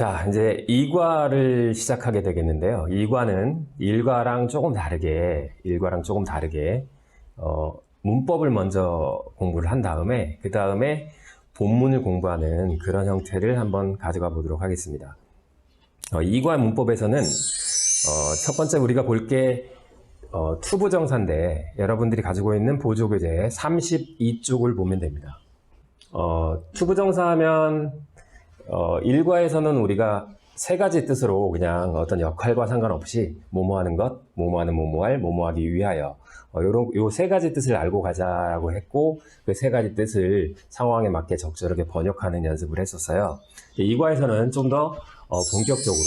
자, 이제 2과를 시작하게 되겠는데요. 2과는 1과랑 조금 다르게, 문법을 먼저 공부를 한 다음에, 그 다음에 본문을 공부하는 그런 형태를 한번 가져가 보도록 하겠습니다. 2과 문법에서는, 첫 번째 우리가 볼 게, 투부정사인데, 여러분들이 가지고 있는 보조교재 32쪽을 보면 됩니다. 투부정사 하면, 1과에서는 우리가 세 가지 뜻으로 그냥 어떤 역할과 상관없이 뭐뭐하는 것, 뭐뭐하는 뭐뭐할, 뭐뭐하기 위하여 요 세 가지 뜻을 알고 가자고 했고 그 세 가지 뜻을 상황에 맞게 적절하게 번역하는 연습을 했었어요. 2과에서는 좀 더 본격적으로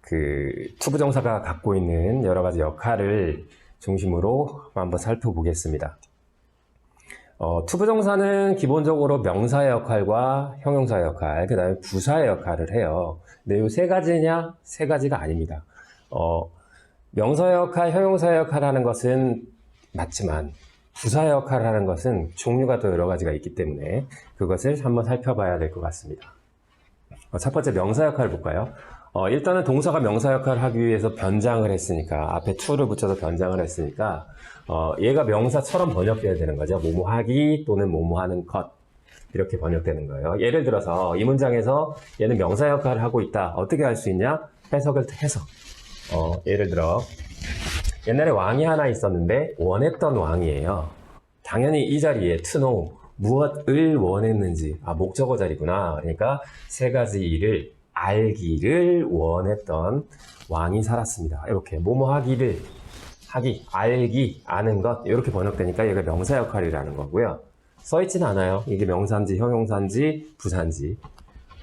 그 투부정사가 갖고 있는 여러 가지 역할을 중심으로 한번 살펴보겠습니다. 투부정사는 기본적으로 명사의 역할과 형용사의 역할, 그 다음에 부사의 역할을 해요. 근데 이 세 가지냐? 세 가지가 아닙니다. 명사의 역할, 형용사의 역할을 하는 것은 맞지만 부사의 역할을 하는 것은 종류가 또 여러 가지가 있기 때문에 그것을 한번 살펴봐야 될 것 같습니다. 첫 번째 명사 역할을 볼까요? 일단은 동사가 명사 역할을 하기 위해서 변장을 했으니까, 앞에 to를 붙여서 변장을 했으니까, 얘가 명사처럼 번역돼야 되는 거죠. 뭐뭐하기 또는 뭐뭐하는 것. 이렇게 번역되는 거예요. 예를 들어서 이 문장에서 얘는 명사 역할을 하고 있다. 어떻게 할 수 있냐? 해석을 해서. 예를 들어, 옛날에 왕이 하나 있었는데 원했던 왕이에요. 당연히 이 자리에 to know, 무엇을 원했는지, 목적어 자리구나. 그러니까 세 가지 일을 알기를 원했던 왕이 살았습니다. 이렇게 뭐뭐 하기를 하기, 알기, 아는 것 이렇게 번역되니까 얘가 명사 역할이라는 거고요. 써있지는 않아요. 이게 명사인지 형용사인지 부사인지.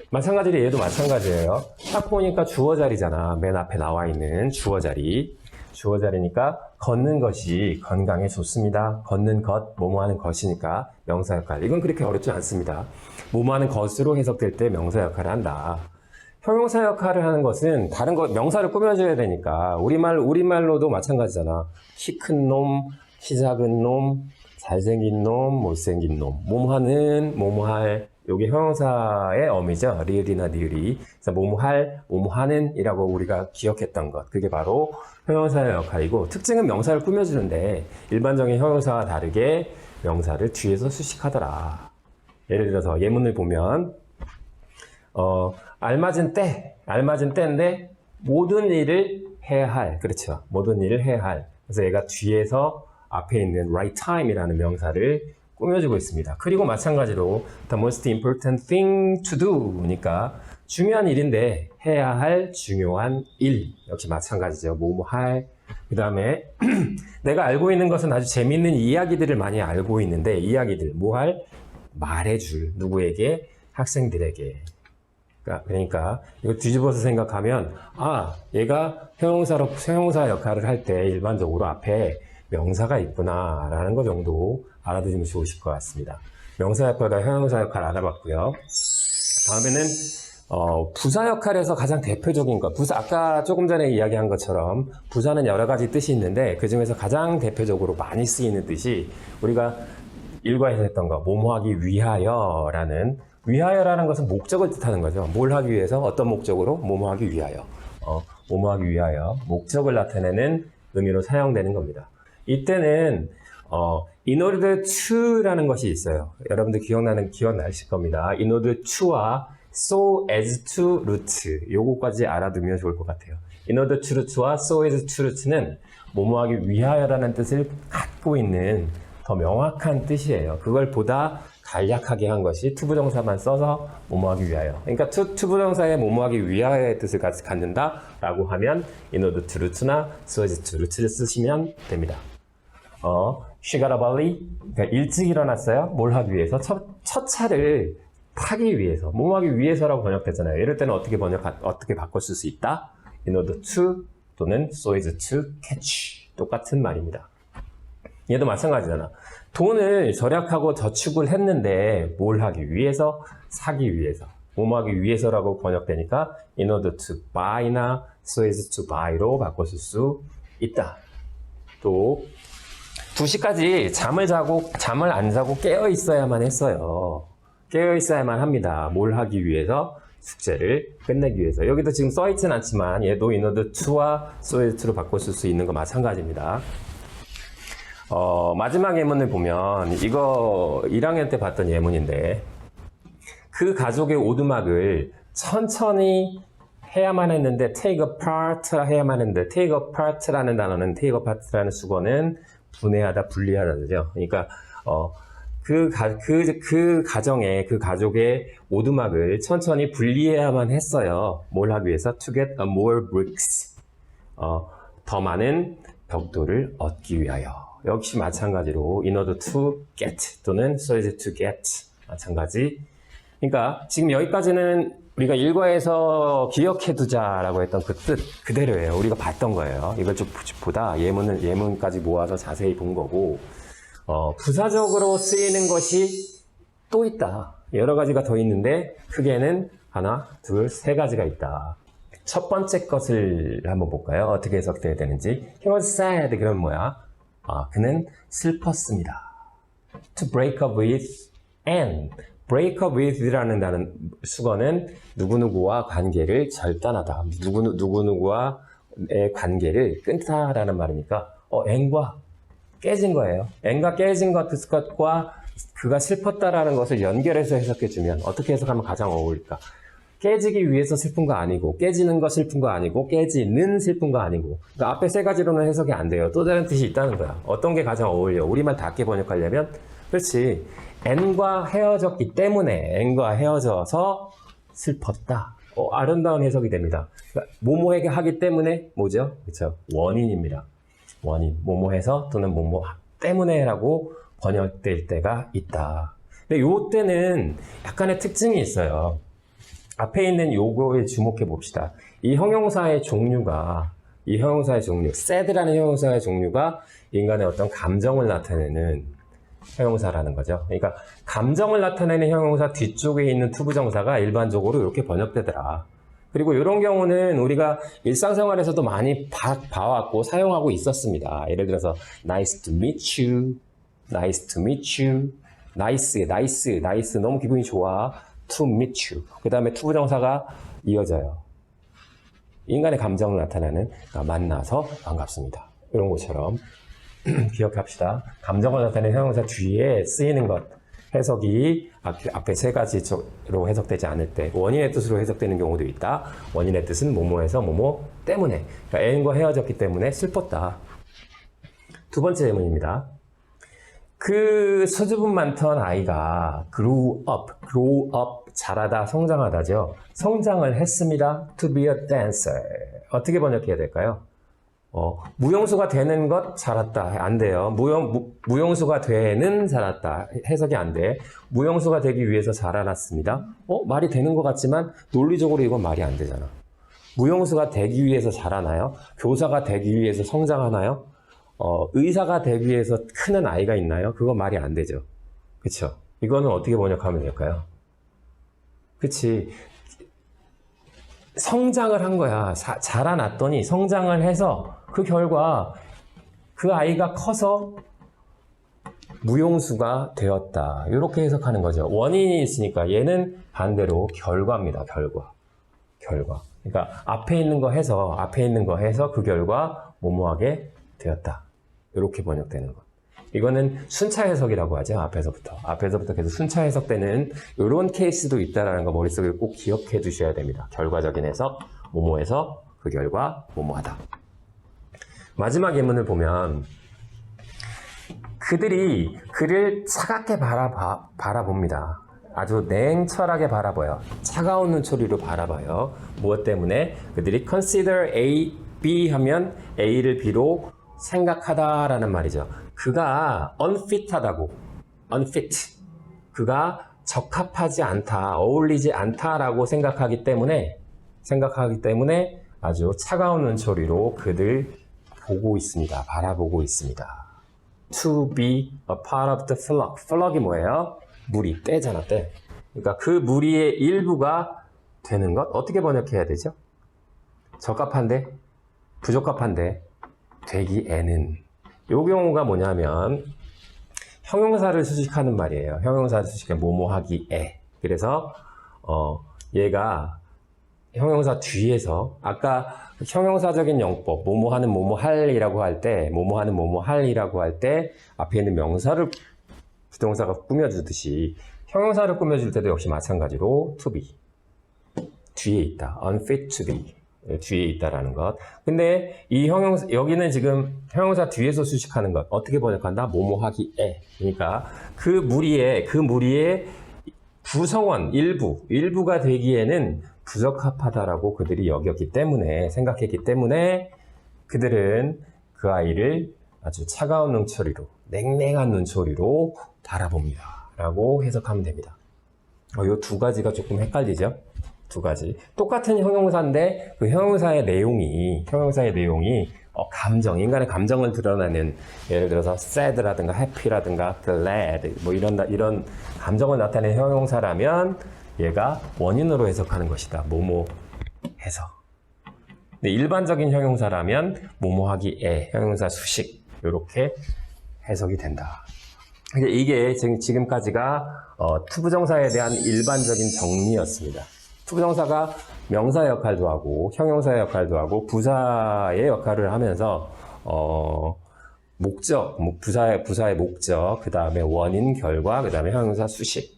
마찬가지로 얘도 마찬가지예요. 딱 보니까 주어 자리잖아. 맨 앞에 나와 있는 주어 자리. 주어 자리니까 걷는 것이 건강에 좋습니다. 걷는 것, 뭐뭐 하는 것이니까 명사 역할. 이건 그렇게 어렵지 않습니다. 뭐뭐 하는 것으로 해석될 때 명사 역할을 한다. 형용사 역할을 하는 것은 다른 것, 명사를 꾸며줘야 되니까 우리말로도 마찬가지잖아. 키 큰 놈, 키 작은 놈, 잘생긴 놈, 못생긴 놈. 뭐뭐하는, 뭐뭐할. 요게 형용사의 어미죠. 리을이나 니을이. 그래서 뭐뭐할, 뭐뭐하는 이라고 우리가 기억했던 것. 그게 바로 형용사의 역할이고, 특징은 명사를 꾸며주는데 일반적인 형용사와 다르게 명사를 뒤에서 수식하더라. 예를 들어서 예문을 보면 알맞은 때인데 모든 일을 해야 할. 그렇죠. 모든 일을 해야 할. 그래서 얘가 뒤에서 앞에 있는 right time이라는 명사를 꾸며주고 있습니다. 그리고 마찬가지로 the most important thing to do니까 중요한 일인데 해야 할 중요한 일. 역시 마찬가지죠. 뭐뭐 할. 그 다음에 내가 알고 있는 것은 아주 재밌는 이야기들을 많이 알고 있는데 이야기들 뭐 할? 말해줄. 누구에게? 학생들에게. 그러니까 이거 뒤집어서 생각하면 얘가 형용사 역할을 할 때 일반적으로 앞에 명사가 있구나 라는 거 정도 알아두시면 좋으실 것 같습니다. 명사 역할과 형용사 역할 알아봤고요. 다음에는 부사 역할에서 가장 대표적인 것, 아까 조금 전에 이야기한 것처럼 부사는 여러 가지 뜻이 있는데 그 중에서 가장 대표적으로 많이 쓰이는 뜻이 우리가 일과에서 했던 거, 뭐뭐하기 위하여라는 위하여라는 것은 목적을 뜻하는 거죠. 뭘 하기 위해서? 어떤 목적으로? 뭐뭐하기 위하여. 뭐뭐하기 위하여. 목적을 나타내는 의미로 사용되는 겁니다. 이때는 in order to라는 것이 있어요. 여러분들 기억나실 겁니다. in order to와 so as to root 요거까지 알아두면 좋을 것 같아요. in order to root와 so as to root는 뭐뭐하기 위하여라는 뜻을 갖고 있는 더 명확한 뜻이에요. 그걸 보다 간략하게 한 것이 투부정사만 써서 뭐뭐하기 위하여. 그러니까 투부정사의 뭐뭐하기 위하여의 뜻을 갖는다 라고 하면 in order to root나 so as to root를 쓰시면 됩니다. she got up early. 그러니까 일찍 일어났어요. 뭘 하기 위해서? 첫 차를 타기 위해서. 뭐뭐하기 위해서라고 번역됐잖아요. 이럴 때는 어떻게 바꿔 쓸 수 있다? in order to 또는 so as to catch. 똑같은 말입니다. 얘도 마찬가지잖아. 돈을 절약하고 저축을 했는데 뭘 하기 위해서? 사기 위해서. 뭐뭐하기 위해서라고 번역되니까 in order to buy나 so as to buy로 바꿔 쓸 수 있다. 또 2시까지 잠을 안 자고 깨어 있어야만 했어요. 깨어 있어야만 합니다. 뭘 하기 위해서? 숙제를 끝내기 위해서. 여기도 지금 써있진 않지만 얘도 인워드 to와 소이드 to로 바꿨을 수 있는 거 마찬가지입니다. 마지막 예문을 보면 이거 1학년 때 봤던 예문인데 그 가족의 오두막을 천천히 해야만 했는데 take apart 해야만 했는데 take apart라는 단어는 take apart라는 수거는 분해하다, 분리하다죠. 그러니까 그 가정의 그 가족의 오두막을 천천히 분리해야만 했어요. 뭘 하기 위해서? To get a more bricks. 더 많은 벽돌을 얻기 위하여. 역시 마찬가지로 in order to get 또는 so as to get 마찬가지. 그러니까 지금 여기까지는 우리가 일과에서 기억해두자라고 했던 그 뜻 그대로예요. 우리가 봤던 거예요. 이걸 좀 보다 예문까지 모아서 자세히 본 거고 부사적으로 쓰이는 것이 또 있다. 여러 가지가 더 있는데 크게는 하나, 둘, 세 가지가 있다. 첫 번째 것을 한번 볼까요? 어떻게 해석돼야 되는지. He was sad. 그럼 뭐야? 그는 슬펐습니다. To break up with and break up with라는 다른 수거는 누구누구와 관계를 절단하다. 누구누구와의 관계를 끊다라는 말이니까 and과 깨진 거예요. and과 깨진 것과 그가 슬펐다라는 것을 연결해서 해석해주면 어떻게 해석하면 가장 어울릴까? 깨지기 위해서 슬픈 거 아니고 깨지는 거 슬픈 거 아니고 깨지는 슬픈 거 아니고 그러니까 앞에 세 가지로는 해석이 안 돼요. 또 다른 뜻이 있다는 거야. 어떤 게 가장 어울려? 우리만 닿게 번역하려면 그렇지. n과 헤어졌기 때문에 n과 헤어져서 슬펐다. 아름다운 해석이 됩니다. 그러니까 뭐뭐에게 하기 때문에 뭐죠? 그렇죠. 원인입니다. 원인. 뭐뭐해서 또는 뭐뭐 때문에라고 번역될 때가 있다. 근데 요 때는 약간의 특징이 있어요. 앞에 있는 요거에 주목해 봅시다. 이 형용사의 종류가 sad라는 형용사의 종류가 인간의 어떤 감정을 나타내는 형용사라는 거죠. 그러니까 감정을 나타내는 형용사 뒤쪽에 있는 투부정사가 일반적으로 이렇게 번역되더라. 그리고 이런 경우는 우리가 일상생활에서도 많이 봐왔고 사용하고 있었습니다. 예를 들어서 nice to meet you, nice to meet you, nice 너무 기분이 좋아. to meet you. 그 다음에 투부정사가 이어져요. 인간의 감정을 나타내는 만나서 반갑습니다. 이런 것처럼 기억합시다. 감정을 나타내는 형용사 뒤에 쓰이는 것 해석이 앞에 세 가지로 해석되지 않을 때 원인의 뜻으로 해석되는 경우도 있다. 원인의 뜻은 뭐뭐해서 뭐뭐 때문에 그러니까 애인과 헤어졌기 때문에 슬펐다. 두 번째 예문입니다. 그 수줍음 많던 아이가 grow up, 자라다, 성장하다죠. 성장을 했습니다. To be a dancer. 어떻게 번역해야 될까요? 무용수가 되는 것 자랐다. 안 돼요. 무용수가 되는 자랐다. 해석이 안 돼. 무용수가 되기 위해서 자라났습니다. 말이 되는 것 같지만 논리적으로 이건 말이 안 되잖아. 무용수가 되기 위해서 자라나요? 교사가 되기 위해서 성장하나요? 의사가 되기 위해서 크는 아이가 있나요? 그건 말이 안 되죠. 그쵸? 이거는 어떻게 번역하면 될까요? 그치. 성장을 한 거야. 자라났더니 성장을 해서 그 결과 그 아이가 커서 무용수가 되었다. 이렇게 해석하는 거죠. 원인이 있으니까 얘는 반대로 결과입니다. 결과. 그러니까 앞에 있는 거 해서 그 결과 뭐뭐하게 되었다. 이렇게 번역되는 것. 이거는 순차 해석이라고 하죠. 앞에서부터 계속 순차 해석되는 이런 케이스도 있다는 거 머릿속에 꼭 기억해 두셔야 됩니다. 결과적인 해석, 뭐뭐해서 그 결과 뭐뭐하다. 마지막 예문을 보면 그들이 그를 차갑게 바라봅니다. 아주 냉철하게 바라봐요. 차가운 눈초리로 바라봐요. 무엇 때문에? 그들이 consider A, B 하면 A를 B로 생각하다라는 말이죠. 그가 unfit. 그가 적합하지 않다, 어울리지 않다라고 생각하기 때문에 아주 차가운 눈초리로 그들 보고 있습니다. 바라보고 있습니다. To be a part of the flock. flock이 뭐예요? 무리, 떼잖아, 떼. 그러니까 그 무리의 일부가 되는 것? 어떻게 번역해야 되죠? 적합한데, 부적합한데, 되기에는. 요 경우가 뭐냐면, 형용사를 수식하는 말이에요. 형용사를 수식해 뭐뭐하기에. 그래서 얘가 형용사 뒤에서 아까 형용사적인 용법 뭐뭐하는 뭐뭐할이라고 할 때 뭐뭐하는 뭐뭐할이라고 할 때 앞에 있는 명사를 부동사가 꾸며주듯이 형용사를 꾸며줄 때도 역시 마찬가지로 to be 뒤에 있다. unfit to be 뒤에 있다라는 것. 근데 이 형용사 여기는 지금 형용사 뒤에서 수식하는 것 어떻게 번역한다? 뭐뭐하기에. 그러니까 그 무리의 구성원 일부가 되기에는 부적합하다라고 그들이 여겼기 때문에 생각했기 때문에 그들은 그 아이를 아주 차가운 눈초리로 냉랭한 눈초리로 바라봅니다 라고 해석하면 됩니다. 이 두 가지가 조금 헷갈리죠? 두 가지 똑같은 형용사인데 그 형용사의 내용이 감정, 인간의 감정을 드러내는 예를 들어서 sad라든가 happy라든가 glad 뭐 이런 감정을 나타내는 형용사라면 얘가 원인으로 해석하는 것이다. 뭐뭐 해서. 근데 일반적인 형용사라면 뭐뭐하기에 형용사 수식 이렇게 해석이 된다. 이게 지금까지가 투부정사에 대한 일반적인 정리였습니다. 투부정사가 명사 역할도 하고 형용사 역할도 하고 부사의 역할을 하면서 부사의 목적, 그 다음에 원인, 결과, 그 다음에 형용사 수식.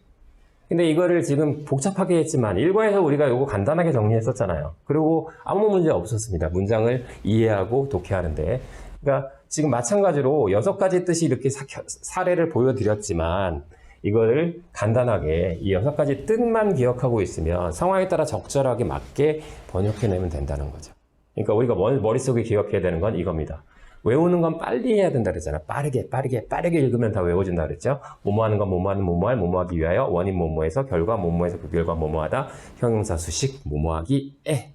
근데 이거를 지금 복잡하게 했지만 1과에서 우리가 이거 간단하게 정리했었잖아요. 그리고 아무 문제 없었습니다. 문장을 이해하고 독해하는데. 그러니까 지금 마찬가지로 6가지 뜻이 이렇게 사례를 보여드렸지만 이거를 간단하게 이 6가지 뜻만 기억하고 있으면 상황에 따라 적절하게 맞게 번역해내면 된다는 거죠. 그러니까 우리가 머릿속에 기억해야 되는 건 이겁니다. 외우는 건 빨리 해야 된다 그랬잖아. 빠르게 읽으면 다 외워진다 그랬죠. 뭐뭐하는 건 뭐뭐하는 뭐뭐할 뭐뭐하기 위하여 원인 뭐뭐에서 결과 뭐뭐에서 그 결과 뭐뭐하다 형용사 수식 뭐뭐하기에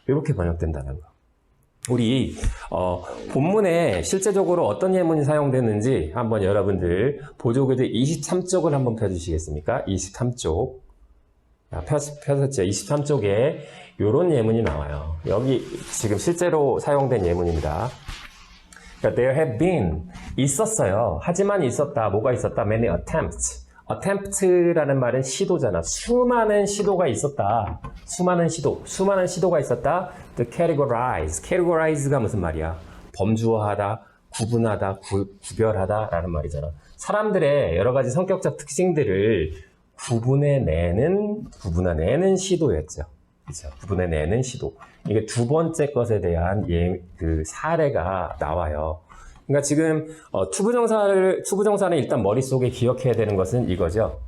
이렇게 번역된다는 거. 우리 본문에 실제적으로 어떤 예문이 사용되는지 한번 여러분들 보조교재 23쪽을 한번 펴주시겠습니까? 23쪽 펴셨죠? 23쪽에 이런 예문이 나와요. 여기 지금 실제로 사용된 예문입니다. 그러니까 there have been 있었어요. 하지만 있었다. 뭐가 있었다? Many attempts. attempt라는 말은 시도잖아. 수많은 시도가 있었다. 수많은 시도가 있었다. to categorize. categorize가 무슨 말이야? 범주화하다, 구분하다, 구별하다라는 말이잖아. 사람들의 여러 가지 성격적 특징들을 구분해내는 시도였죠. 그렇죠? 구분해내는 시도. 이게 두 번째 것에 대한 사례가 나와요. 그러니까 지금 투부정사는 일단 머릿속에 기억해야 되는 것은 이거죠.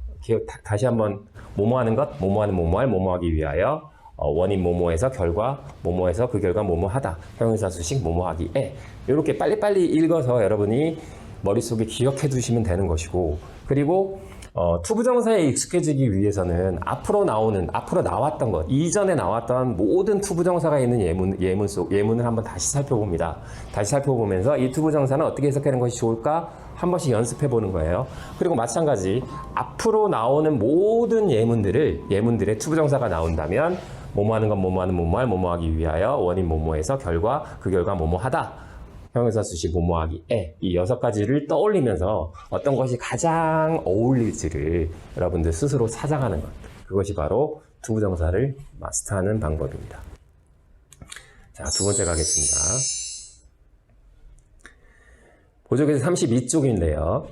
다시 한번 뭐뭐하는 것, 뭐뭐하는 뭐뭐할, 뭐뭐하기 위하여 원인 뭐뭐에서 결과 뭐뭐에서 그 결과 뭐뭐하다. 형용사 수식 뭐뭐하기에 이렇게 빨리빨리 읽어서 여러분이 머릿속에 기억해 두시면 되는 것이고 그리고 투부정사에 익숙해지기 위해서는 앞으로 나왔던 것, 이전에 나왔던 모든 투부정사가 있는 예문을 한번 다시 살펴봅니다. 다시 살펴보면서 이 투부정사는 어떻게 해석하는 것이 좋을까? 한 번씩 연습해 보는 거예요. 그리고 마찬가지, 앞으로 나오는 모든 예문들의 투부정사가 나온다면, 뭐뭐하는 건 뭐뭐하는 뭐뭐할, 뭐뭐하기 위하여, 원인 뭐뭐에서 결과, 그 결과 뭐뭐하다. 형용사 수식 뭐뭐하기에 이 6가지를 떠올리면서 어떤 것이 가장 어울릴지를 여러분들 스스로 찾아가는 것. 그것이 바로 투부정사를 마스터하는 방법입니다. 자, 두 번째 가겠습니다. 보조교재 32쪽인데요.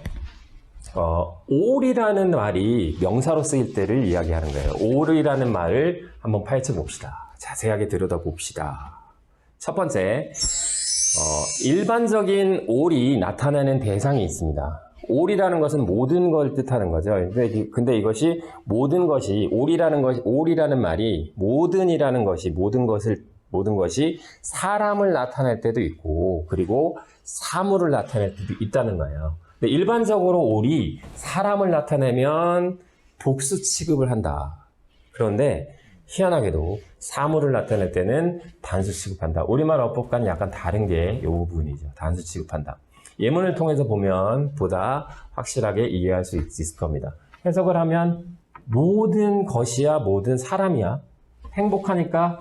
all이라는 말이 명사로 쓰일 때를 이야기하는 거예요. all이라는 말을 한번 파헤쳐 봅시다. 자세하게 들여다봅시다. 첫 번째, 일반적인 all이 나타내는 대상이 있습니다. all이라는 것은 모든 걸 뜻하는 거죠. 근데 이것이 모든 것이 all이라는 말이 모든 것이 사람을 나타낼 때도 있고 그리고 사물을 나타낼 때도 있다는 거예요. 근데 일반적으로 all이 사람을 나타내면 복수 취급을 한다. 그런데 희한하게도 사물을 나타낼 때는 단수 취급한다. 우리말 어법과는 약간 다른 게 이 부분이죠. 단수 취급한다. 예문을 통해서 보면 보다 확실하게 이해할 수 있을 겁니다. 해석을 하면 모든 것이야 모든 사람이야. 행복하니까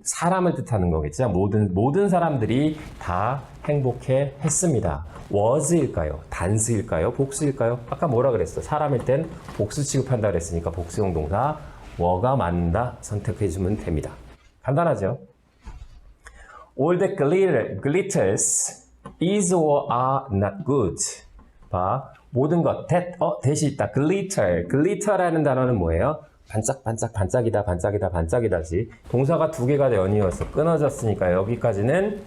사람을 뜻하는 거겠죠. 모든 사람들이 다 행복해 했습니다. was일까요? 단수일까요? 복수일까요? 아까 뭐라 그랬어? 사람일 땐 복수 취급한다 그랬으니까 복수형 동사 were가 맞는다 선택해주면 됩니다. 간단하죠? All that glitters is or are not good. 봐, 모든 것 대시 있다. glitter라는 단어는 뭐예요? 반짝이다지. 동사가 두 개가 연이어서 끊어졌으니까 여기까지는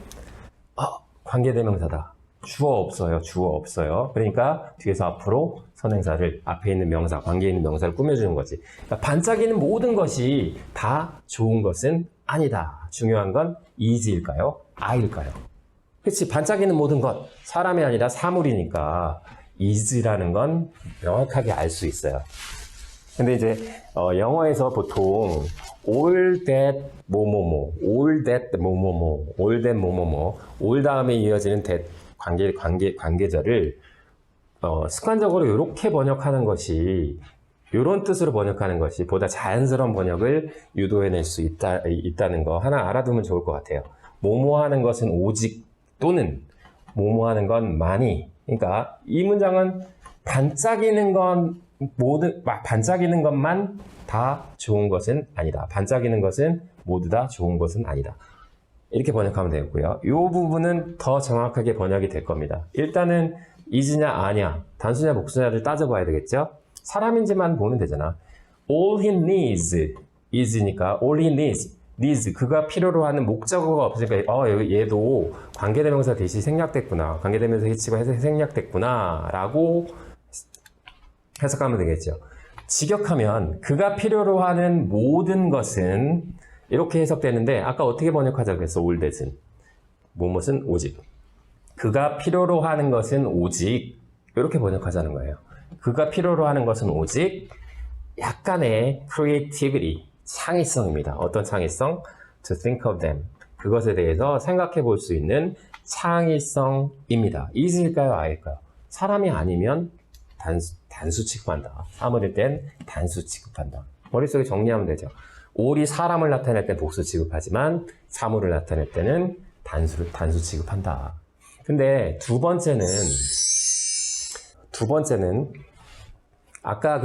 관계대명사다. 주어 없어요. 그러니까 뒤에서 앞으로 선행사를 앞에 있는 명사, 관계에 있는 명사를 꾸며주는 거지. 그러니까 반짝이는 모든 것이 다 좋은 것은 아니다. 중요한 건 is일까요? are일까요? 그렇지. 반짝이는 모든 것, 사람이 아니라 사물이니까 is라는 건 명확하게 알 수 있어요. 근데 이제 영어에서 보통 all that 뭐뭐뭐, all that 뭐뭐뭐, all that 뭐뭐뭐, all 다음에 이어지는 that 관계절을 습관적으로 이렇게 번역하는 것이, 이런 뜻으로 번역하는 것이 보다 자연스러운 번역을 유도해낼 수 있다는 거 하나 알아두면 좋을 것 같아요. 뭐뭐 하는 것은 오직 또는 뭐뭐 하는 건 많이. 그러니까 이 문장은 반짝이는 것만 다 좋은 것은 아니다. 반짝이는 것은 모두 다 좋은 것은 아니다. 이렇게 번역하면 되고요. 이 부분은 더 정확하게 번역이 될 겁니다. 일단은 is냐 아냐, 단수냐 복수냐를 따져봐야 되겠죠. 사람인지만 보면 되잖아. All he needs is니까 all he needs 그가 필요로 하는 목적어가 없으니까 얘도 관계대명사 대시 생략됐구나. 관계대명사 히치가 생략됐구나 라고 해석하면 되겠죠. 직역하면 그가 필요로 하는 모든 것은 이렇게 해석되는데 아까 어떻게 번역하자고 했어? all that은 무엇은 오직. 그가 필요로 하는 것은 오직 이렇게 번역하자는 거예요. 그가 필요로 하는 것은 오직 약간의 creativity, 창의성입니다. 어떤 창의성? To think of them. 그것에 대해서 생각해 볼 수 있는 창의성입니다. is일까요? a일까요? 사람이 아니면 단수 취급한다. 사물일 땐 단수 취급한다. 머릿속에 정리하면 되죠. all이 사람을 나타낼 땐 복수 취급하지만 사물을 나타낼 때는 단수 취급한다. 근데 두 번째는 아까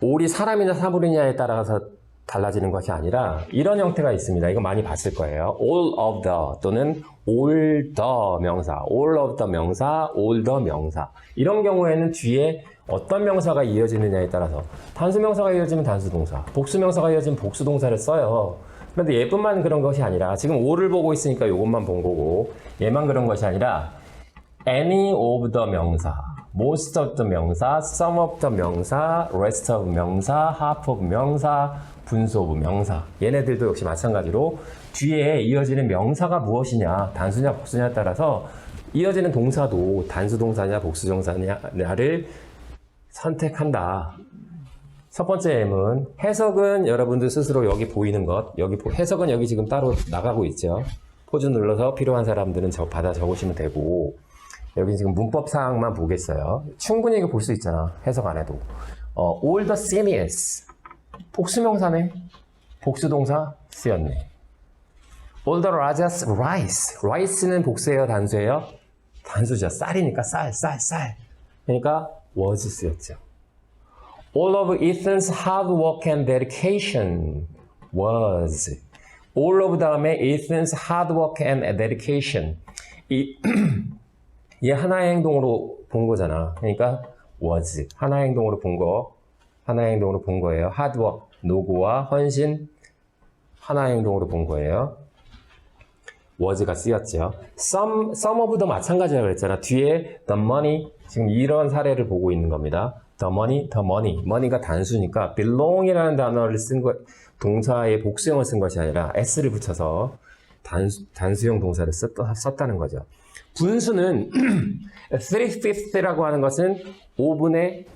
all이 사람이냐 사물이냐에 따라서 달라지는 것이 아니라 이런 형태가 있습니다. 이거 많이 봤을 거예요. all of the 또는 all the 명사, all of the 명사, all the 명사. 이런 경우에는 뒤에 어떤 명사가 이어지느냐에 따라서 단수 명사가 이어지면 단수 동사, 복수 명사가 이어지면 복수 동사를 써요. 그런데 얘뿐만 그런 것이 아니라 지금 all을 보고 있으니까 이것만 본 거고 얘만 그런 것이 아니라 any of the 명사, most of the 명사, some of the 명사, rest of 명사, half of 명사, 분수 of 명사. 얘네들도 역시 마찬가지로 뒤에 이어지는 명사가 무엇이냐, 단수냐 복수냐에 따라서 이어지는 동사도 단수 동사냐 복수 동사냐를 선택한다. 첫 번째 M은 해석은 여러분들 스스로 여기 보이는 것, 해석은 여기 지금 따로 나가고 있죠. 포즈 눌러서 필요한 사람들은 받아 적으시면 되고, 여기 지금 문법 사항만 보겠어요. 충분히 이거 볼 수 있잖아. 해석 안 해도. all the seniors. 복수명사네. 복수동사 쓰였네. all the rajas rice. rice는 복수예요, 단수예요? 단수죠. 쌀이니까 쌀. 그러니까 was 쓰였죠. all of Ethan's hard work and dedication was. all of 다음에 Ethan's hard work and dedication. 얘 하나의 행동으로 본 거잖아. 그러니까 was. 하나의 행동으로 본 거예요. hard work, 노고와 헌신, 하나의 행동으로 본 거예요. was가 쓰였죠. some of도 마찬가지라고 그랬잖아. 뒤에 the money, 지금 이런 사례를 보고 있는 겁니다. the money. money가 단수니까 belong이라는 단어를 쓴 거, 동사의 복수형을 쓴 것이 아니라 s를 붙여서 단수형 동사를 썼다는 거죠. 분수는 3/5라고 하는 것은 5분의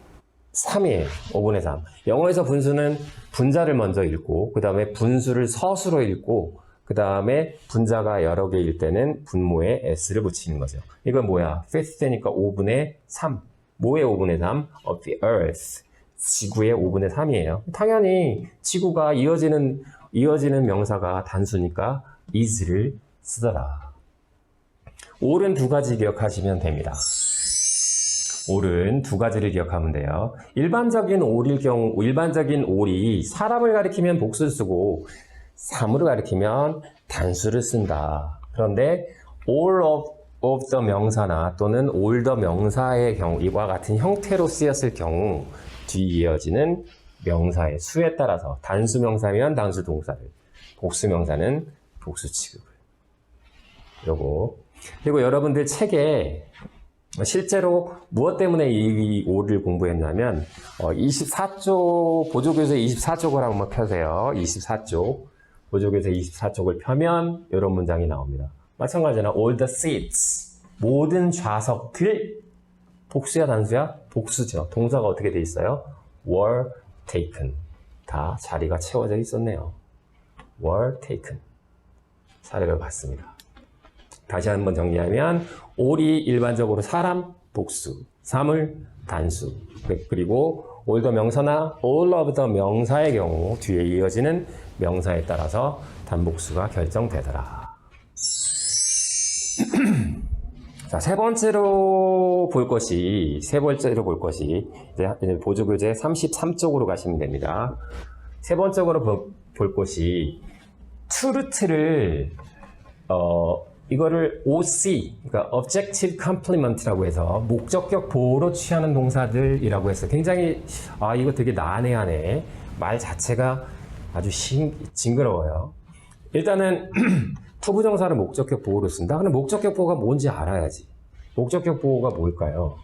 3이에요. 5분의 3. 영어에서 분수는 분자를 먼저 읽고 그 다음에 분수를 서수로 읽고 그 다음에 분자가 여러 개일 때는 분모에 s를 붙이는 거죠. 이건 뭐야? fifth니까 5분의 3. 뭐의 5분의 3? of the earth. 지구의 5분의 3이에요. 당연히 지구가 이어지는 이어지는 명사가 단수니까 is를 쓰더라. all은 두 가지 기억하시면 됩니다. all은 두 가지를 기억하면 돼요. 일반적인 all이 사람을 가리키면 복수를 쓰고 사물을 가리키면 단수를 쓴다. 그런데 all of the 명사나 또는 all the 명사의 경우 이와 같은 형태로 쓰였을 경우 뒤 이어지는 명사의 수에 따라서 단수 명사면 단수 동사를, 복수 명사는 복수 취급을. 요거. 그리고 여러분들 책에 실제로 무엇 때문에 이 all을 공부했냐면 24쪽 보조교재 24쪽을 한번 펴세요. 24쪽 보조교재 24쪽을 펴면 이런 문장이 나옵니다. 마찬가지나 all the seats 모든 좌석들 복수야 단수야? 복수죠. 동사가 어떻게 돼 있어요? were taken 다 자리가 채워져 있었네요. were taken 사례를 봤습니다. 다시 한번 정리하면 all이 일반적으로 사람 복수, 사물 단수, 그리고 all the 명사나 all of the 명사의 경우 뒤에 이어지는 명사에 따라서 단복수가 결정되더라. 자, 세 번째로 볼 것이 이제 보조교재 33쪽으로 가시면 됩니다. 세 번째로 볼 것이 truth를 이거를 OC, 그러니까 Objective Complement라고 해서 목적격 보호로 취하는 동사들이라고 해서 굉장히 이거 되게 난해하네. 말 자체가 아주 징그러워요. 일단은 투부정사를 목적격 보호로 쓴다? 그럼 목적격 보호가 뭔지 알아야지. 목적격 보호가 뭘까요?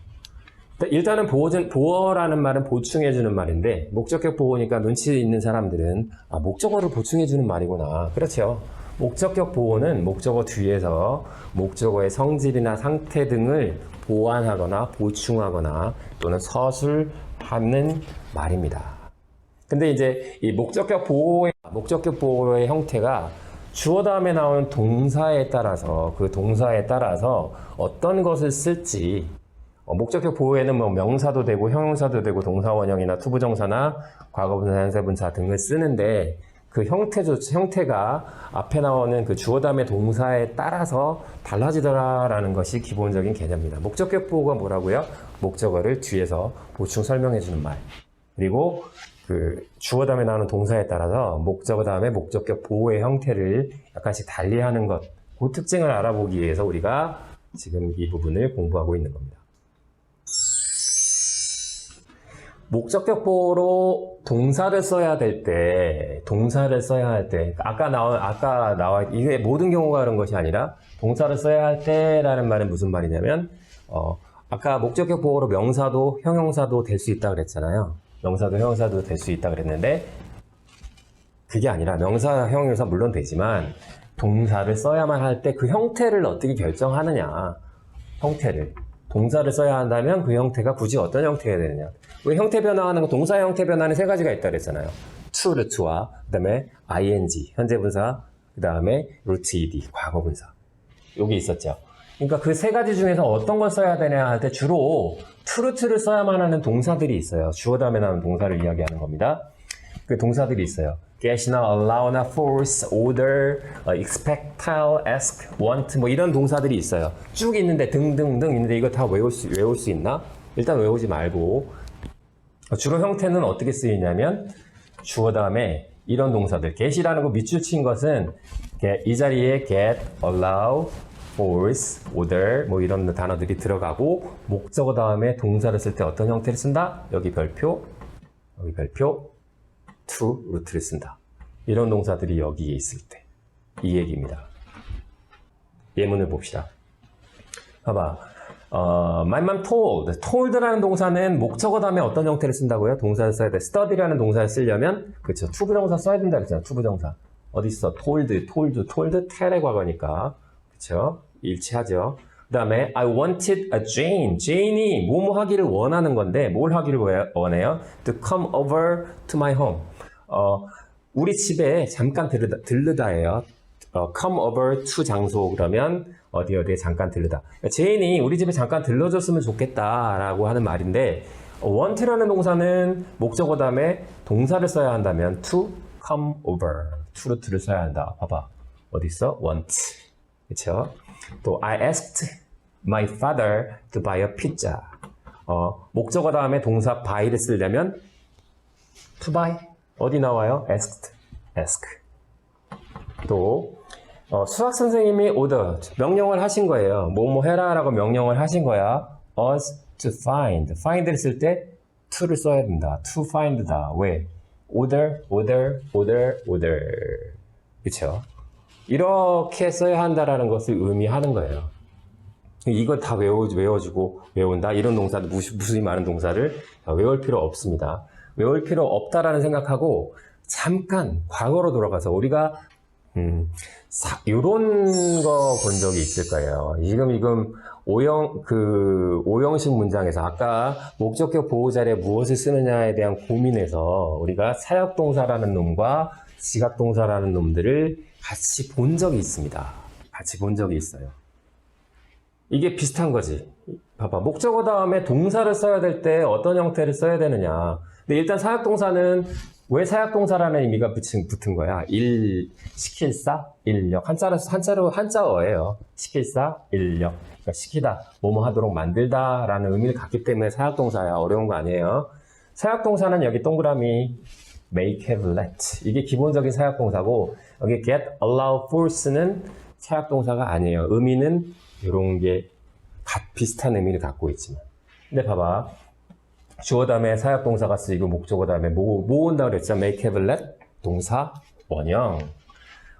일단은 보어라는 말은 보충해주는 말인데 목적격 보호니까 눈치 있는 사람들은 목적어를 보충해주는 말이구나. 그렇죠. 목적격 보호는 목적어 뒤에서 목적어의 성질이나 상태 등을 보완하거나 보충하거나 또는 서술하는 말입니다. 근데 이제 이 목적격 보호의 형태가 주어 다음에 나오는 동사에 따라서 그 동사에 따라서 어떤 것을 쓸지 목적격 보호에는 뭐 명사도 되고 형용사도 되고 동사 원형이나 투부정사나 과거분사, 현재분사 등을 쓰는데 그 형태가 앞에 나오는 그 주어 다음에 동사에 따라서 달라지더라라는 것이 기본적인 개념입니다. 목적격 보호가 뭐라고요? 목적어를 뒤에서 보충 설명해 주는 말. 그리고 그 주어 다음에 나오는 동사에 따라서 목적어 다음에 목적격 보호의 형태를 약간씩 달리하는 것. 그 특징을 알아보기 위해서 우리가 지금 이 부분을 공부하고 있는 겁니다. 목적격 보호로 동사를 써야 할 때, 아까 나와, 이게 모든 경우가 그런 것이 아니라, 동사를 써야 할 때라는 말은 무슨 말이냐면, 아까 목적격 보호로 명사도 형용사도 될 수 있다 그랬잖아요. 명사도 형용사도 될 수 있다 그랬는데, 그게 아니라 명사, 형용사 물론 되지만, 동사를 써야만 할 때 그 형태를 어떻게 결정하느냐. 형태를. 동사를 써야 한다면 그 형태가 굳이 어떤 형태가 되느냐. 왜 형태 변화하는 거, 동사의 형태 변화는 세 가지가 있다 그랬잖아요. to, root와 그 다음에 ing, 현재분사, 그 다음에 root ed, 과거분사. 여기 있었죠. 그러니까 그 세 가지 중에서 어떤 걸 써야 되냐 할 때 주로 to, root를 써야만 하는 동사들이 있어요. 주어 다음에 나오는 동사를 이야기하는 겁니다. 그 동사들이 있어요. get나, allow나, force, order, expect, ask, want 뭐 이런 동사들이 있어요. 쭉 있는데 등등등 있는데 이거 다 외울 수 있나? 일단 외우지 말고 주로 형태는 어떻게 쓰이냐면 주어 다음에 이런 동사들 get이라는 거 밑줄 친 것은 이 자리에 get, allow, force, order 뭐 이런 단어들이 들어가고 목적어 다음에 동사를 쓸 때 어떤 형태를 쓴다? 여기 별표, 여기 별표 to, root를 쓴다. 이런 동사들이 여기에 있을 때 이 얘기입니다. 예문을 봅시다. 봐봐. My mom told. told라는 동사는 목적어 다음에 어떤 형태를 쓴다고요? 동사를 써야 돼. study라는 동사를 쓰려면 그렇죠. 투부정사 써야 된다 그랬잖아. 투부정사. 어디 있어? told, tell의 과거니까. 그렇죠? 일치하죠. 그 다음에 I wanted a Jane. Jane이 뭐뭐 하기를 원하는 건데 뭘 하기를 원해요? To come over to my home. 우리 집에 잠깐 들르다예요. come over to 장소 그러면 어디에 잠깐 들르다. 제인이 우리 집에 잠깐 들러줬으면 좋겠다라고 하는 말인데 want라는 동사는 목적어 다음에 동사를 써야 한다면 to come over. truth를 써야 한다. 봐봐. 어디 있어? want. 그쵸? 또 I asked my father to buy a pizza. 목적어 다음에 동사 buy를 쓰려면 to buy. 어디 나와요? asked. ask. 또 수학 선생님이 order, 명령을 하신 거예요. 뭐뭐 해라 라고 명령을 하신 거야. us to find. find를 쓸 때 to를 써야 된다. to find다. 왜? order. 그쵸? 이렇게 써야 한다라는 것을 의미하는 거예요. 이거 다 외워주고 외운다. 이런 동사들, 무수히 많은 동사를 외울 필요 없습니다. 외울 필요 없다라는 생각하고 잠깐 과거로 돌아가서 우리가 요런 거 본 적이 있을 거예요. 지금 오형식 문장에서 아까 목적격 보호 자리에 무엇을 쓰느냐에 대한 고민에서 우리가 사역동사라는 놈과 지각동사라는 놈들을 같이 본 적이 있습니다. 같이 본 적이 있어요. 이게 비슷한 거지. 봐봐. 목적어 다음에 동사를 써야 될 때 어떤 형태를 써야 되느냐. 근데 일단 사역동사는 왜 사역동사라는 의미가 붙은 거야? 시킬사, 인력. 한자어예요. 시킬사, 인력. 그러니까 시키다, 뭐뭐 하도록 만들다 라는 의미를 갖기 때문에 사역동사야. 어려운 거 아니에요. 사역동사는 여기 동그라미 make, have, let. 이게 기본적인 사역동사고 여기 get, allow, force는 사역동사가 아니에요. 의미는 이런 게 비슷한 의미를 갖고 있지만. 근데 봐봐. 주어 다음에 사역동사가 쓰이고 목적어 다음에 뭐 온다 그랬죠? make, have, let 동사 원형.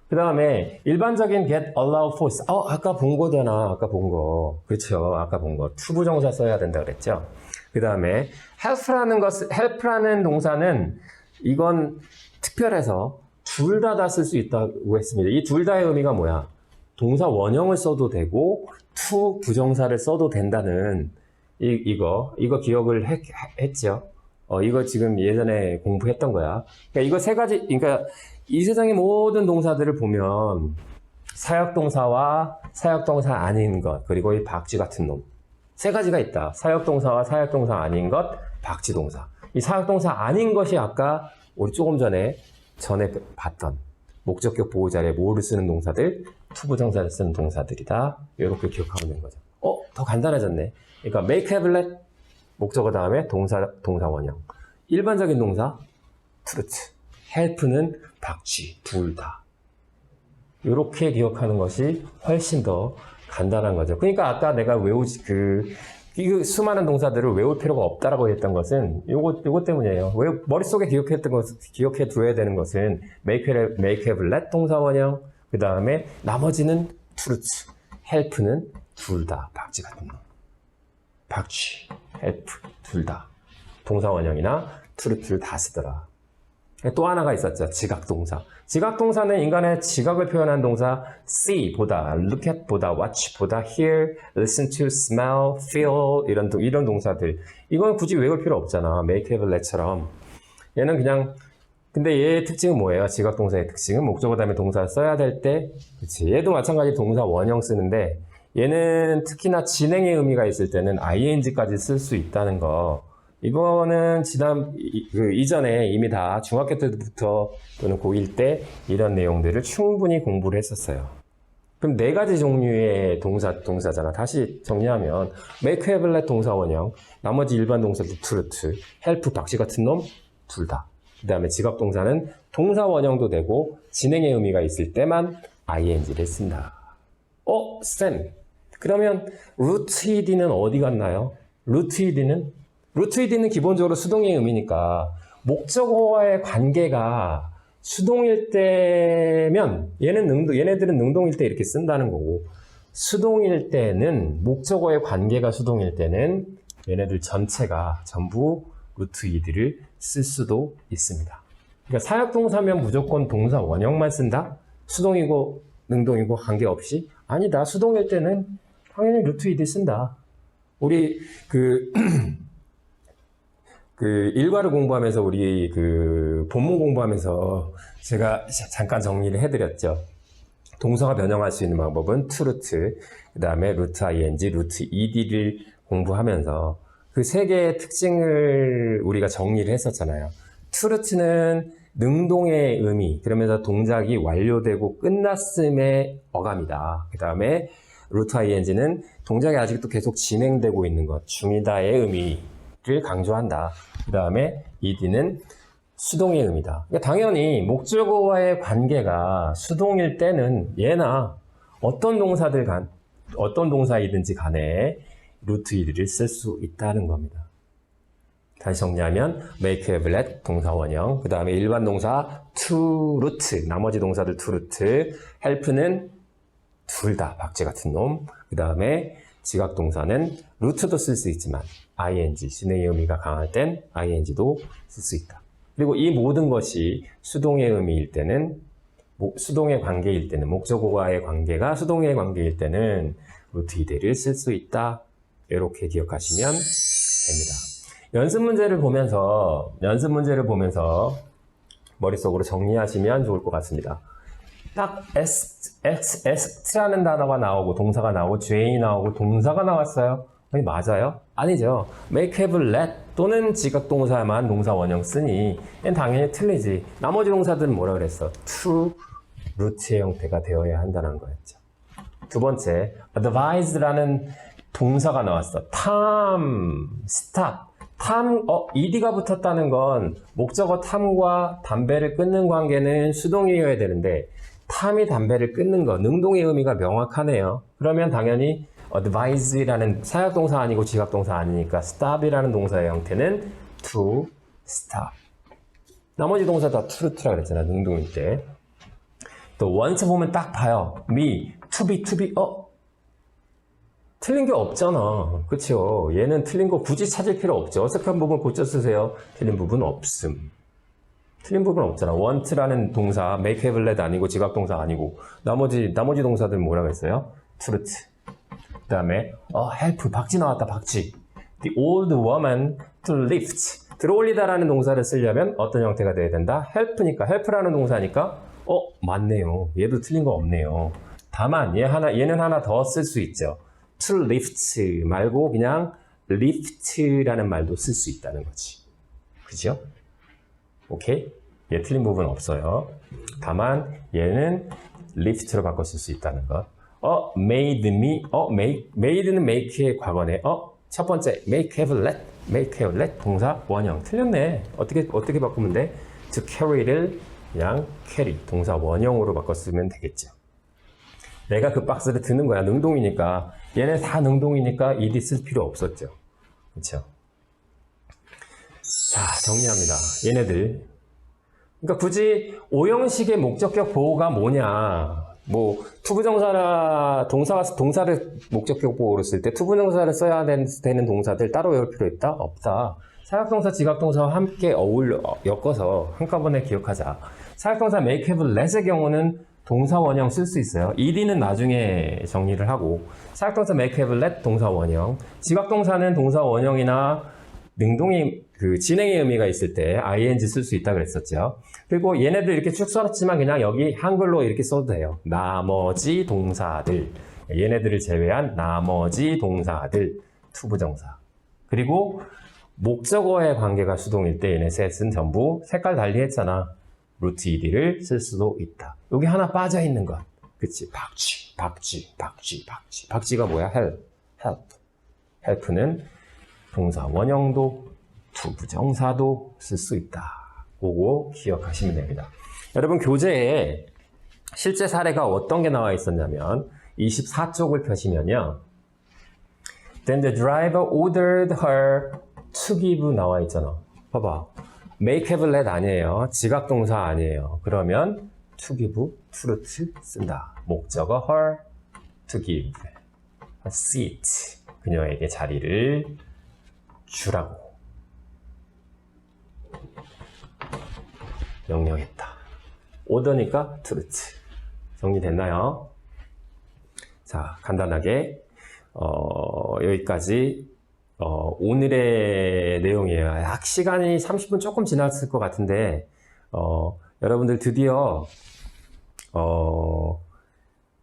그 다음에 일반적인 get, allow, force. 아까 본 거잖아. 아까 본 거. 그렇죠. 아까 본 거. 투부정사 써야 된다 그랬죠. 그 다음에 help라는 동사는 이건 특별해서 둘 다 쓸 수 있다고 했습니다. 이 둘 다의 의미가 뭐야? 동사 원형을 써도 되고 to 부정사를 써도 된다는 이거 기억을 했죠. 이거 지금 예전에 공부했던 거야. 그러니까 이거 세 가지, 그러니까 이 세상의 모든 동사들을 보면 사역동사와 사역동사 아닌 것, 그리고 이 박쥐 같은 놈. 세 가지가 있다. 사역동사와 사역동사 아닌 것, 박쥐동사. 이 사역동사 아닌 것이 아까 우리 조금 전에 봤던 목적격 보호 자리에 뭐를 쓰는 동사들, 투부정사를 쓰는 동사들이다. 이렇게 기억하면 되는 거죠. 더 간단해졌네. 그러니까 make, have, let 목적어 다음에 동사 원형. 일반적인 동사 truth, help는 박쥐, 둘 다. 이렇게 기억하는 것이 훨씬 더 간단한 거죠. 그러니까 아까 내가 이 수많은 동사들을 외울 필요가 없다라고 했던 것은 요거 때문이에요. 머릿속에 기억해 두어야 되는 것은 make, have, let 동사 원형, 그 다음에 나머지는 truth, help는 둘 다, 박쥐 같은 놈. 박쥐, help, 둘 다. 동사 원형이나 truth를 다 쓰더라. 또 하나가 있었죠. 지각동사. 지각동사는 인간의 지각을 표현한 동사 see, 보다, look at, 보다, watch, 보다, hear, listen to, smell, feel 이런 동사들. 이건 굳이 외울 필요 없잖아. make, have, let처럼. 얘는 그냥 근데 얘의 특징은 뭐예요? 지각동사의 특징은 목적어 다음에 동사를 써야 될 때 그치. 얘도 마찬가지 동사 원형 쓰는데 얘는 특히나 진행의 의미가 있을 때는 ing까지 쓸 수 있다는 거. 이거는 이전에 이미 다 중학교 때부터 또는 고1 때 이런 내용들을 충분히 공부를 했었어요. 그럼 네 가지 종류의 동사잖아. 다시 정리하면 make, have, let 동사 원형, 나머지 일반 동사도 truth, help, 박쥐 같은 놈 둘 다. 그 다음에 지각동사는 동사 원형도 되고 진행의 의미가 있을 때만 ing를 쓴다. 쌤. 그러면 root ed는 어디 갔나요? root ed는 기본적으로 수동의 의미니까 목적어와의 관계가 수동일 때면 얘네들은 능동일 때 이렇게 쓴다는 거고 수동일 때는 목적어의 관계가 수동일 때는 얘네들 전체가 전부 root ed를 쓸 수도 있습니다. 그러니까 사역동사면 무조건 동사 원형만 쓴다? 수동이고 능동이고 관계없이? 아니다. 수동일 때는 당연히 root ed 쓴다. 우리 일과를 공부하면서 우리 본문 공부하면서 제가 잠깐 정리를 해드렸죠. 동사가 변형할 수 있는 방법은 truth, 그 다음에 root ing, root ed를 공부하면서 그 세 개의 특징을 우리가 정리를 했었잖아요. truth는 능동의 의미, 그러면서 동작이 완료되고 끝났음의 어감이다. 그 다음에 루트 ing는 동작이 아직도 계속 진행되고 있는 것, 중이다의 의미를 강조한다. 그 다음에 ed는 수동의 의미다. 그러니까 당연히 목적어와의 관계가 수동일 때는 얘나 어떤 동사이든지 간에 루트 ed를 쓸 수 있다는 겁니다. 다시 정리하면 make, have, let 동사 원형, 그 다음에 일반 동사 to root, 나머지 동사들 to root, help는 둘 다 박쥐 같은 놈, 그 다음에 지각 동사는 root도 쓸 수 있지만 ing, 진행의 의미가 강할 땐 ing도 쓸 수 있다. 그리고 이 모든 것이 수동의 의미일 때는, 수동의 관계일 때는, 목적어와의 관계가 수동의 관계일 때는 루트 ed를 쓸 수 있다. 이렇게 기억하시면 됩니다. 연습 문제를 보면서 머릿속으로 정리하시면 좋을 것 같습니다. 딱 extra는 단어가 나오고 동사가 나오고 주행이 나오고 동사가 나왔어요. 아니, 맞아요? 아니죠. make, have, let 또는 지각동사만 동사 원형 쓰니 얘는 당연히 틀리지. 나머지 동사들은 뭐라 그랬어? to 루트의 형태가 되어야 한다는 거였죠. 두 번째, advise라는 동사가 나왔어. 탐, stop. ed가 붙었다는 건 목적어 탐과 담배를 끊는 관계는 수동이어야 되는데 탐이 담배를 끊는 거, 능동의 의미가 명확하네요. 그러면 당연히 advise라는 사역동사 아니고 지각동사 아니니까 stop이라는 동사의 형태는 to stop. 나머지 동사 다 to root라 그랬잖아, 능동일 때. 또 once 보면 딱 봐요. me, to be, 틀린 게 없잖아. 그쵸? 얘는 틀린 거 굳이 찾을 필요 없죠. 어색한 부분 고쳐 쓰세요. 틀린 부분 없음. 틀린 부분 없잖아. want라는 동사, make, have, let 아니고 지각동사 아니고 나머지 동사들 뭐라고 했어요? to root. 그 다음에 help, 박쥐 나왔다. 박쥐. The old woman to lift. 들어올리다라는 동사를 쓰려면 어떤 형태가 돼야 된다? help니까, help라는 동사니까 맞네요. 얘도 틀린 거 없네요. 다만 얘는 하나 더 쓸 수 있죠. to lift 말고 그냥 lift라는 말도 쓸 수 있다는 거지. 그죠? 오케이? 얘 틀린 부분 없어요. 다만 얘는 lift로 바꿔 쓸 수 있다는 것. made me, made는 make의 과거네. 첫 번째, make, have, let 동사 원형. 틀렸네. 어떻게 바꾸면 돼? to carry를 그냥 carry 동사 원형으로 바꿔 쓰면 되겠죠. 내가 그 박스를 드는 거야. 능동이니까. 얘네 다 능동이니까 ed 쓸 필요 없었죠. 그렇죠? 자, 정리합니다. 얘네들. 그러니까 굳이 오형식의 목적격 보호가 뭐냐. 뭐 투부정사나 동사를 목적격 보호로 쓸 때 투부정사를 써야 되는 동사들 따로 외울 필요 있다? 없다. 사역동사, 지각동사와 함께 엮어서 한꺼번에 기억하자. 사역동사 make, have, let의 경우는 동사 원형 쓸 수 있어요. ed는 나중에 정리를 하고 사역동사 make, have, let 동사 원형, 지각동사는 동사 원형이나 능동이 진행의 의미가 있을 때 ing 쓸 수 있다 그랬었죠. 그리고 얘네들 이렇게 쭉 써놨지만 그냥 여기 한글로 이렇게 써도 돼요. 나머지 동사들, 얘네들을 제외한 나머지 동사들, 투부정사. 그리고 목적어의 관계가 수동일 때 얘네 셋은 전부 색깔 달리 했잖아. 루트 ed를 쓸 수도 있다. 여기 하나 빠져 있는 것. 그치? 박쥐가 뭐야? help는 동사 원형도 투부정사도 쓸 수 있다. 그거 기억하시면 됩니다. 여러분 교재에 실제 사례가 어떤 게 나와 있었냐면 24쪽을 펴시면요. Then the driver ordered her to give 나와 있잖아. 봐봐. make, have, let 아니에요. 지각동사 아니에요. 그러면 to give, to root 쓴다. 목적어 her, to give, a seat. 그녀에게 자리를 주라고 명령했다. order니까 to root. 정리됐나요? 자, 간단하게 여기까지 오늘의 내용이에요. 약 시간이 30분 조금 지났을 것 같은데 여러분들 드디어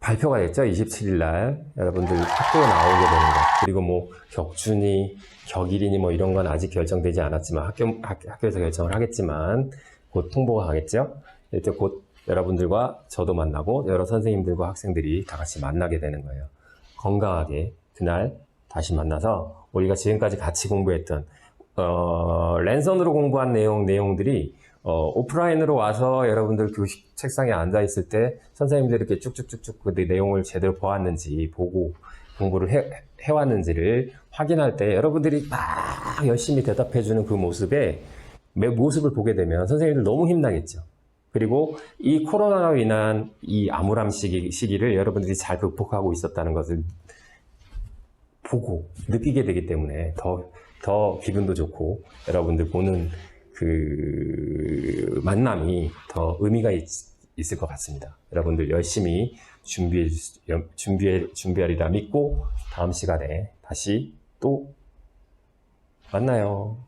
발표가 됐죠. 27일 날 여러분들 학교에 나오게 되는 것. 그리고 뭐 격주니 격일이니 뭐 이런 건 아직 결정되지 않았지만 학교에서 결정을 하겠지만 곧 통보가 가겠죠. 이때 곧 여러분들과 저도 만나고 여러 선생님들과 학생들이 다 같이 만나게 되는 거예요. 건강하게 그날 다시 만나서 우리가 지금까지 같이 공부했던 랜선으로 공부한 내용들이 오프라인으로 와서 여러분들 교식 책상에 앉아 있을 때 선생님들이 이렇게 쭉쭉쭉쭉 그 내용을 제대로 보았는지 보고 공부를 해왔는지를 확인할 때 여러분들이 막 열심히 대답해주는 그 모습을 보게 되면 선생님들 너무 힘나겠죠. 그리고 이 코로나로 인한 이 암울함 시기를 여러분들이 잘 극복하고 있었다는 것을 보고 느끼게 되기 때문에 더 기분도 좋고 여러분들 보는 그 만남이 더 의미가 있을 것 같습니다. 여러분들 열심히 준비하리라 믿고 다음 시간에 다시 또 만나요.